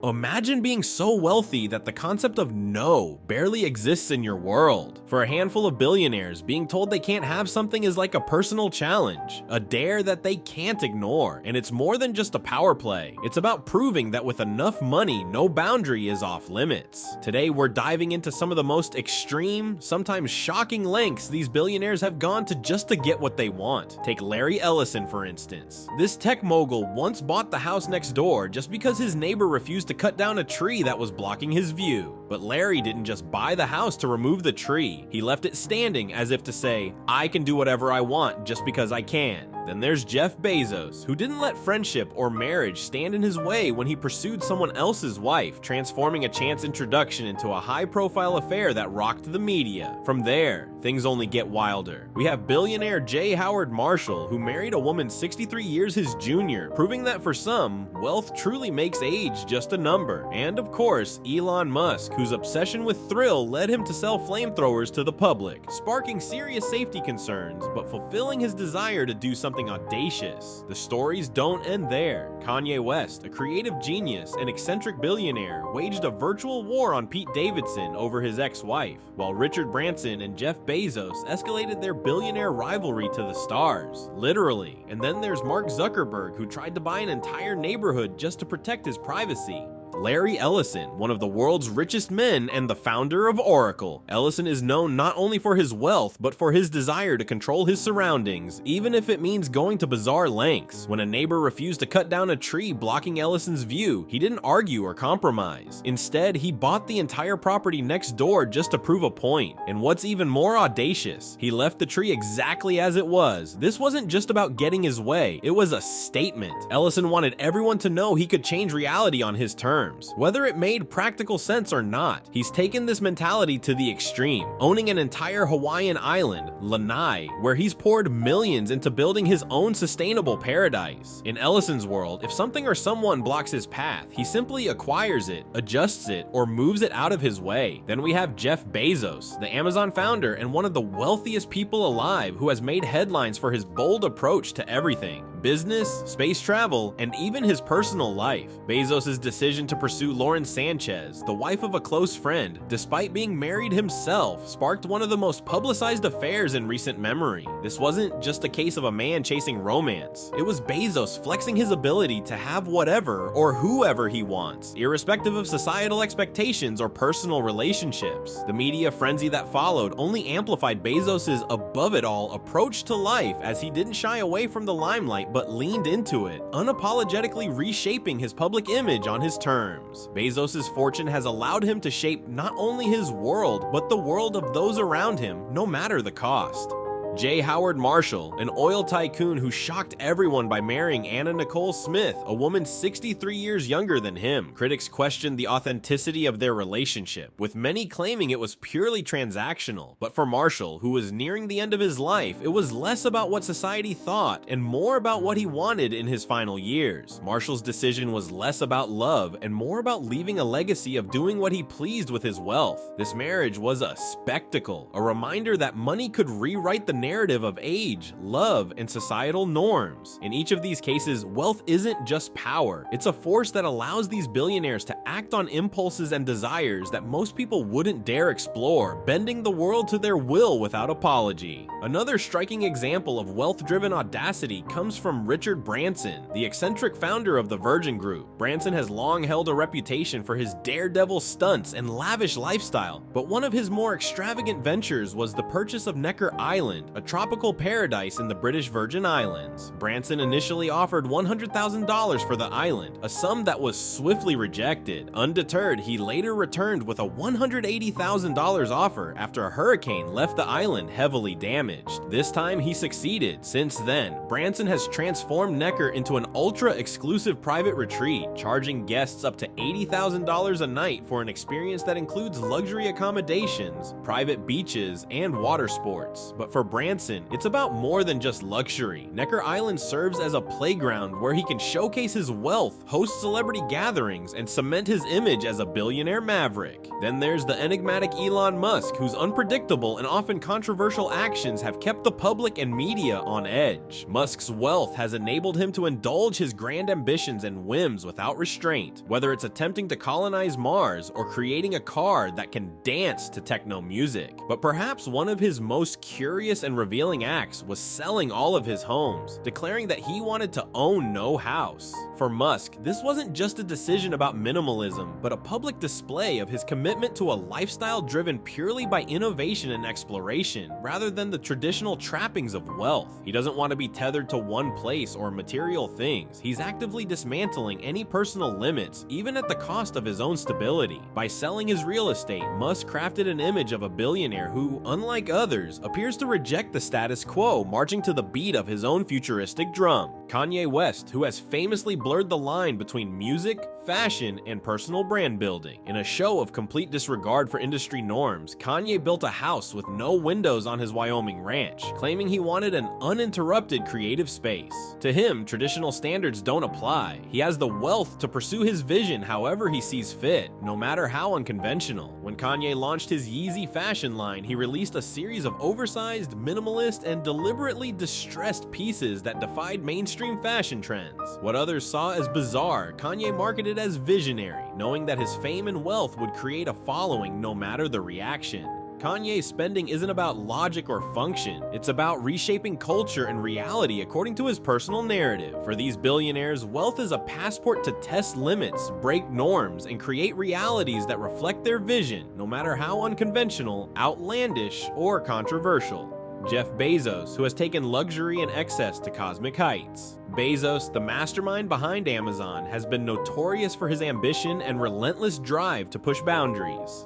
Imagine being so wealthy that the concept of no barely exists in your world. For a handful of billionaires, being told they can't have something is like a personal challenge, a dare that they can't ignore, and it's more than just a power play. It's about proving that with enough money, no boundary is off limits. Today, we're diving into some of the most extreme, sometimes shocking lengths these billionaires have gone to just to get what they want. Take Larry Ellison, for instance. This tech mogul once bought the house next door just because his neighbor refused to cut down a tree that was blocking his view. But Larry didn't just buy the house to remove the tree. He left it standing as if to say, I can do whatever I want just because I can. Then there's Jeff Bezos, who didn't let friendship or marriage stand in his way when he pursued someone else's wife, transforming a chance introduction into a high-profile affair that rocked the media. From there, things only get wilder. We have billionaire J. Howard Marshall, who married a woman 63 years his junior, proving that for some, wealth truly makes age just a number. And of course, Elon Musk, whose obsession with thrill led him to sell flamethrowers to the public, sparking serious safety concerns, but fulfilling his desire to do something audacious. The stories don't end there. Kanye West, a creative genius and eccentric billionaire, waged a virtual war on Pete Davidson over his ex-wife, while Richard Branson and Jeff Bezos escalated their billionaire rivalry to the stars, literally. And then there's Mark Zuckerberg, who tried to buy an entire neighborhood just to protect his privacy. Larry Ellison, one of the world's richest men and the founder of Oracle. Ellison is known not only for his wealth, but for his desire to control his surroundings, even if it means going to bizarre lengths. When a neighbor refused to cut down a tree blocking Ellison's view, he didn't argue or compromise. Instead, he bought the entire property next door just to prove a point. And what's even more audacious, he left the tree exactly as it was. This wasn't just about getting his way, it was a statement. Ellison wanted everyone to know he could change reality on his terms. Whether it made practical sense or not, he's taken this mentality to the extreme, owning an entire Hawaiian island, Lanai, where he's poured millions into building his own sustainable paradise. In Ellison's world, if something or someone blocks his path, he simply acquires it, adjusts it, or moves it out of his way. Then we have Jeff Bezos, the Amazon founder and one of the wealthiest people alive, who has made headlines for his bold approach to everything: business, space travel, and even his personal life. Bezos' decision to pursue Lauren Sanchez, the wife of a close friend, despite being married himself, sparked one of the most publicized affairs in recent memory. This wasn't just a case of a man chasing romance. It was Bezos flexing his ability to have whatever or whoever he wants, irrespective of societal expectations or personal relationships. The media frenzy that followed only amplified Bezos' above-it-all approach to life, as he didn't shy away from the limelight but leaned into it, unapologetically reshaping his public image on his terms. Bezos' fortune has allowed him to shape not only his world, but the world of those around him, no matter the cost. J. Howard Marshall, an oil tycoon who shocked everyone by marrying Anna Nicole Smith, a woman 63 years younger than him. Critics questioned the authenticity of their relationship, with many claiming it was purely transactional. But for Marshall, who was nearing the end of his life, it was less about what society thought and more about what he wanted in his final years. Marshall's decision was less about love and more about leaving a legacy of doing what he pleased with his wealth. This marriage was a spectacle, a reminder that money could rewrite the narrative of age, love, and societal norms. In each of these cases, wealth isn't just power. It's a force that allows these billionaires to act on impulses and desires that most people wouldn't dare explore, bending the world to their will without apology. Another striking example of wealth-driven audacity comes from Richard Branson, the eccentric founder of the Virgin Group. Branson has long held a reputation for his daredevil stunts and lavish lifestyle, but one of his more extravagant ventures was the purchase of Necker Island, a tropical paradise in the British Virgin Islands. Branson initially offered $100,000 for the island, a sum that was swiftly rejected. Undeterred, he later returned with a $180,000 offer after a hurricane left the island heavily damaged. This time he succeeded. Since then, Branson has transformed Necker into an ultra-exclusive private retreat, charging guests up to $80,000 a night for an experience that includes luxury accommodations, private beaches, and water sports. But for Branson, it's about more than just luxury. Necker Island serves as a playground where he can showcase his wealth, host celebrity gatherings, and cement his image as a billionaire maverick. Then there's the enigmatic Elon Musk, whose unpredictable and often controversial actions have kept the public and media on edge. Musk's wealth has enabled him to indulge his grand ambitions and whims without restraint, whether it's attempting to colonize Mars or creating a car that can dance to techno music. But perhaps one of his most curious and revealing acts was selling all of his homes, declaring that he wanted to own no house. For Musk, this wasn't just a decision about minimalism, but a public display of his commitment to a lifestyle driven purely by innovation and exploration, rather than the traditional trappings of wealth. He doesn't want to be tethered to one place or material things. He's actively dismantling any personal limits, even at the cost of his own stability. By selling his real estate, Musk crafted an image of a billionaire who, unlike others, appears to reject the status quo, marching to the beat of his own futuristic drum. Kanye West, who has famously blurred the line between music, fashion, and personal brand building. In a show of complete disregard for industry norms, Kanye built a house with no windows on his Wyoming ranch, claiming he wanted an uninterrupted creative space. To him, traditional standards don't apply. He has the wealth to pursue his vision however he sees fit, no matter how unconventional. When Kanye launched his Yeezy fashion line, he released a series of oversized, minimalist, and deliberately distressed pieces that defied mainstream fashion trends. What others saw as bizarre, Kanye marketed as visionary, knowing that his fame and wealth would create a following no matter the reaction. Kanye's spending isn't about logic or function, it's about reshaping culture and reality according to his personal narrative. For these billionaires, wealth is a passport to test limits, break norms, and create realities that reflect their vision, no matter how unconventional, outlandish, or controversial. Jeff Bezos, who has taken luxury and excess to cosmic heights. Bezos, the mastermind behind Amazon, has been notorious for his ambition and relentless drive to push boundaries.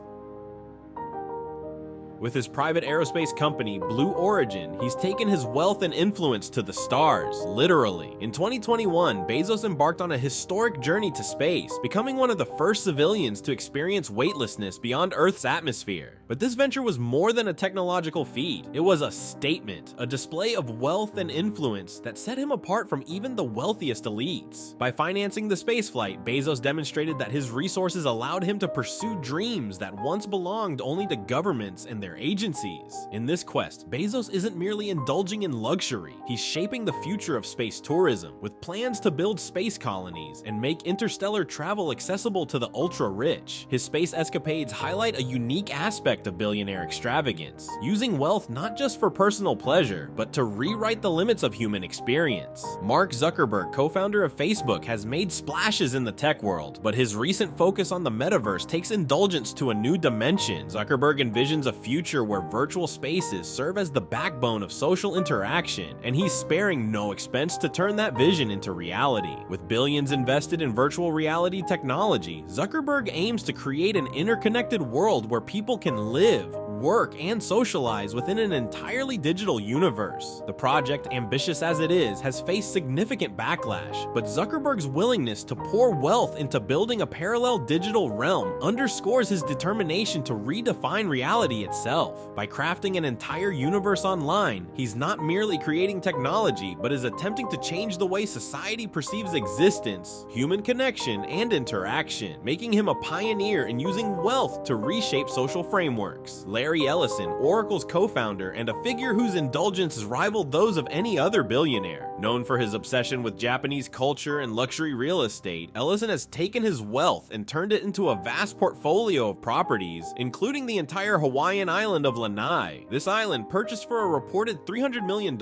With his private aerospace company, Blue Origin, he's taken his wealth and influence to the stars, literally. In 2021, Bezos embarked on a historic journey to space, becoming one of the first civilians to experience weightlessness beyond Earth's atmosphere. But this venture was more than a technological feat. It was a statement, a display of wealth and influence that set him apart from even the wealthiest elites. By financing the spaceflight, Bezos demonstrated that his resources allowed him to pursue dreams that once belonged only to governments and their agencies. In this quest, Bezos isn't merely indulging in luxury, he's shaping the future of space tourism, with plans to build space colonies and make interstellar travel accessible to the ultra-rich. His space escapades highlight a unique aspect of billionaire extravagance, using wealth not just for personal pleasure, but to rewrite the limits of human experience. Mark Zuckerberg, co-founder of Facebook, has made splashes in the tech world, but his recent focus on the metaverse takes indulgence to a new dimension. Zuckerberg envisions a future where virtual spaces serve as the backbone of social interaction, and he's sparing no expense to turn that vision into reality. With billions invested in virtual reality technology, Zuckerberg aims to create an interconnected world where people can live, work, and socialize within an entirely digital universe. The project, ambitious as it is, has faced significant backlash, but Zuckerberg's willingness to pour wealth into building a parallel digital realm underscores his determination to redefine reality itself. By crafting an entire universe online, he's not merely creating technology, but is attempting to change the way society perceives existence, human connection, and interaction, making him a pioneer in using wealth to reshape social frameworks. Larry Ellison, Oracle's co-founder, and a figure whose indulgences rival those of any other billionaire. Known for his obsession with Japanese culture and luxury real estate, Ellison has taken his wealth and turned it into a vast portfolio of properties, including the entire Hawaiian island of Lanai. This island, purchased for a reported $300 million,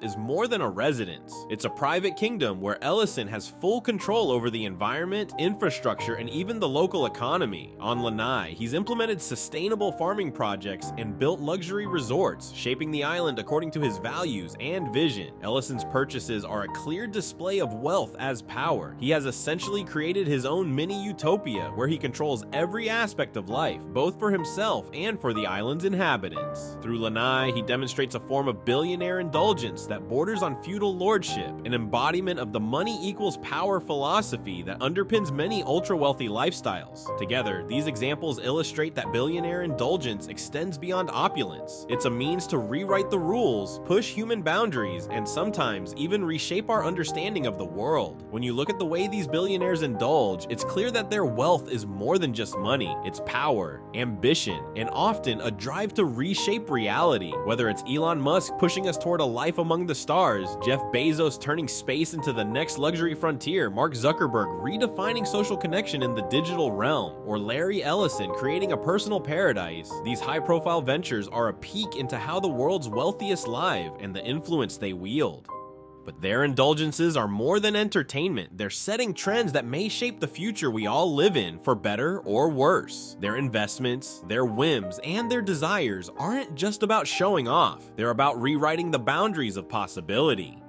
is more than a residence. It's a private kingdom where Ellison has full control over the environment, infrastructure, and even the local economy. On Lanai, he's implemented sustainable farming projects and built luxury resorts, shaping the island according to his values and vision. Ellison's purchases are a clear display of wealth as power. He has essentially created his own mini utopia where he controls every aspect of life, both for himself and for the island's inhabitants. Through Lanai, he demonstrates a form of billionaire indulgence that borders on feudal lordship, an embodiment of the money equals power philosophy that underpins many ultra-wealthy lifestyles. Together, these examples illustrate that billionaire indulgence extends extends beyond opulence. It's a means to rewrite the rules, push human boundaries, and sometimes even reshape our understanding of the world. When you look at the way these billionaires indulge, it's clear that their wealth is more than just money. It's power, ambition, and often a drive to reshape reality. Whether it's Elon Musk pushing us toward a life among the stars, Jeff Bezos turning space into the next luxury frontier, Mark Zuckerberg redefining social connection in the digital realm, or Larry Ellison creating a personal paradise, these high-profile ventures are a peek into how the world's wealthiest live and the influence they wield. But their indulgences are more than entertainment. They're setting trends that may shape the future we all live in, for better or worse. Their investments, their whims, and their desires aren't just about showing off. They're about rewriting the boundaries of possibility.